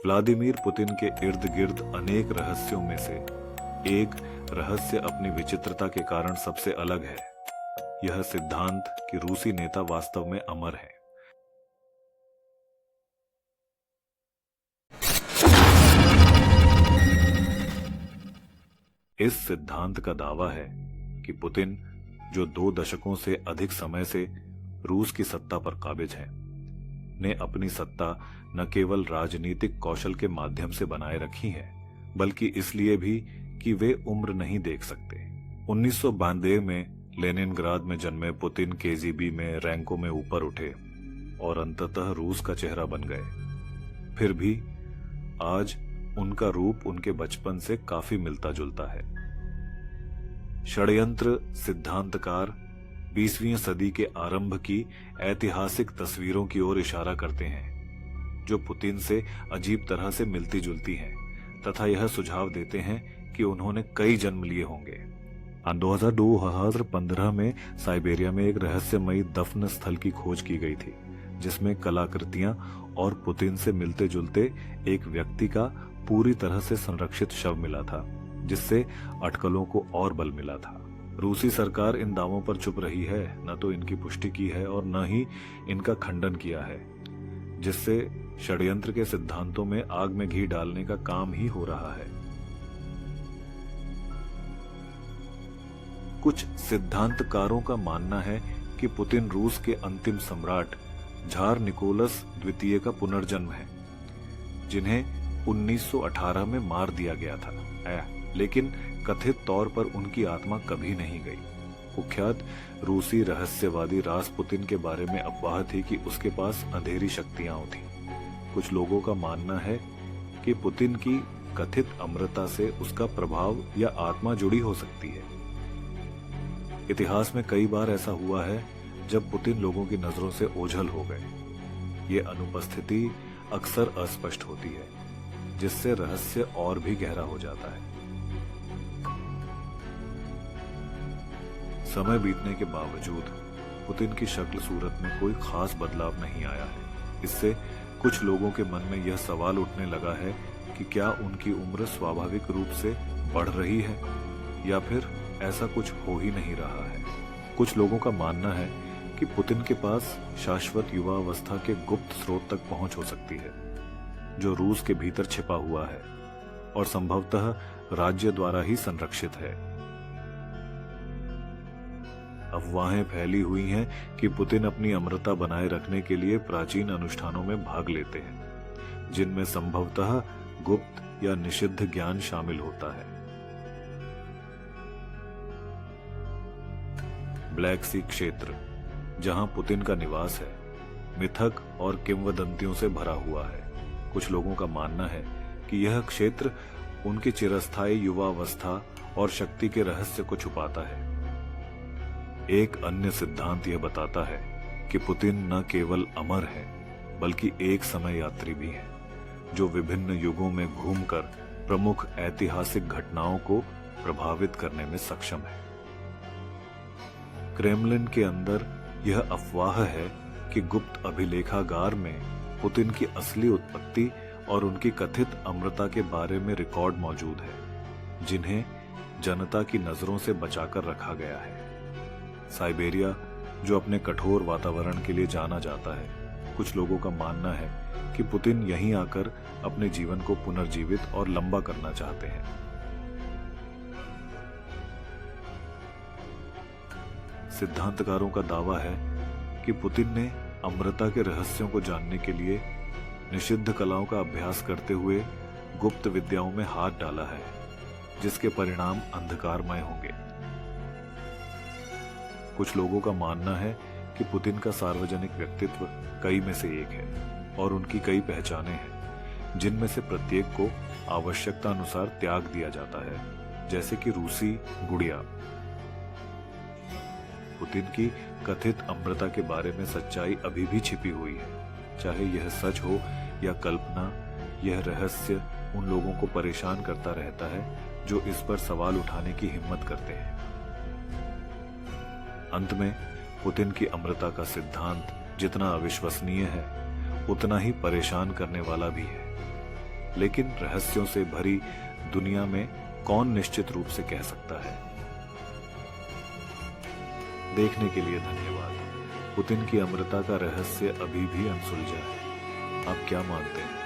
Vladimir Putin के इर्द गिर्द अनेक रहस्यों में से एक रहस्य अपनी विचित्रता के कारण सबसे अलग है। यह सिद्धांत कि रूसी नेता वास्तव में अमर है। इस सिद्धांत का दावा है कि पुतिन, जो 2 दशकों से अधिक समय से रूस की सत्ता पर काबिज है, ने अपनी सत्ता न केवल राजनीतिक कौशल के माध्यम से बनाए रखी है, बल्कि इसलिए भी कि वे उम्र नहीं देख सकते। 1992 में लेनिनग्राद में जन्मे पुतिन केजीबी में रैंकों में ऊपर उठे और अंततः रूस का चेहरा बन गए। फिर भी आज उनका रूप उनके बचपन से काफी मिलता जुलता है। षड्यंत्र सिद्धांतकार 20वीं सदी के आरंभ की ऐतिहासिक तस्वीरों की ओर इशारा करते हैं, जो पुतिन से अजीब तरह से मिलती जुलती हैं, तथा यह सुझाव देते हैं कि उन्होंने कई जन्म लिए होंगे। 2015 में साइबेरिया में एक रहस्यमयी दफन स्थल की खोज की गई थी, जिसमें कलाकृतियां और पुतिन से मिलते जुलते एक व्यक्ति का पूरी तरह से संरक्षित शव मिला था, जिससे अटकलों को और बल मिला था। रूसी सरकार इन दावों पर चुप रही है, न तो इनकी पुष्टि की है और न ही इनका खंडन किया है, जिससे षड्यंत्र के सिद्धांतों में आग में घी डालने का काम ही हो रहा है। कुछ सिद्धांतकारों का मानना है कि पुतिन रूस के अंतिम सम्राट झार निकोलस द्वितीय का पुनर्जन्म है, जिन्हें 1918 में मार दिया गया था, लेकिन कथित तौर पर उनकी आत्मा कभी नहीं गई। कुख्यात रूसी रहस्यवादी रासपुतिन के बारे में अफवाह थी कि उसके पास अंधेरी शक्तियां थीं। कुछ लोगों का मानना है कि पुतिन की कथित अमरता से उसका प्रभाव या आत्मा जुड़ी हो सकती है। इतिहास में कई बार ऐसा हुआ है जब पुतिन लोगों की नजरों से ओझल हो गए। ये अनुपस्थिति अक्सर अस्पष्ट होती है, जिससे रहस्य और भी गहरा हो जाता है। समय बीतने के बावजूद पुतिन की शक्ल सूरत में कोई खास बदलाव नहीं आया है। इससे कुछ लोगों के मन में यह सवाल उठने लगा है कि क्या उनकी उम्र स्वाभाविक रूप से बढ़ रही है या फिर ऐसा कुछ हो ही नहीं रहा है। कुछ लोगों का मानना है कि पुतिन के पास शाश्वत युवावस्था के गुप्त स्रोत तक पहुंच हो सकती है, जो रूस के भीतर छिपा हुआ है और संभवतः राज्य द्वारा ही संरक्षित है। अफवाहें फैली हुई हैं कि पुतिन अपनी अमरता बनाए रखने के लिए प्राचीन अनुष्ठानों में भाग लेते हैं, जिनमें संभवतः गुप्त या निषिद्ध ज्ञान शामिल होता है। ब्लैक सी क्षेत्र, जहां पुतिन का निवास है, मिथक और किंवदंतियों से भरा हुआ है। कुछ लोगों का मानना है कि यह क्षेत्र उनकी चिरस्थायी युवावस्था और शक्ति के रहस्य को छुपाता है। एक अन्य सिद्धांत यह बताता है कि पुतिन न केवल अमर है, बल्कि एक समय यात्री भी है, जो विभिन्न युगों में घूमकर प्रमुख ऐतिहासिक घटनाओं को प्रभावित करने में सक्षम है। क्रेमलिन के अंदर यह अफवाह है कि गुप्त अभिलेखागार में पुतिन की असली उत्पत्ति और उनकी कथित अमरता के बारे में रिकॉर्ड मौजूद है, जिन्हें जनता की नजरों से बचाकर रखा गया है। साइबेरिया, जो अपने कठोर वातावरण के लिए जाना जाता है, कुछ लोगों का मानना है कि पुतिन यहीं आकर अपने जीवन को पुनर्जीवित और लंबा करना चाहते हैं। सिद्धांतकारों का दावा है कि पुतिन ने अमरता के रहस्यों को जानने के लिए निषिद्ध कलाओं का अभ्यास करते हुए गुप्त विद्याओं में हाथ डाला है, जिसके परिणाम अंधकारमय होंगे। कुछ लोगों का मानना है कि पुतिन का सार्वजनिक व्यक्तित्व कई में से एक है और उनकी कई पहचानें हैं, जिनमें से प्रत्येक को आवश्यकता अनुसार त्याग दिया जाता है, जैसे कि रूसी गुड़िया। पुतिन की कथित अमरता के बारे में सच्चाई अभी भी छिपी हुई है। चाहे यह सच हो या कल्पना, यह रहस्य उन लोगों को परेशान करता रहता है जो इस पर सवाल उठाने की हिम्मत करते हैं। अंत में पुतिन की अमरता का सिद्धांत जितना अविश्वसनीय है, उतना ही परेशान करने वाला भी है। लेकिन रहस्यों से भरी दुनिया में कौन निश्चित रूप से कह सकता है। देखने के लिए धन्यवाद। पुतिन की अमरता का रहस्य अभी भी अनसुलझा है। आप क्या मानते हैं?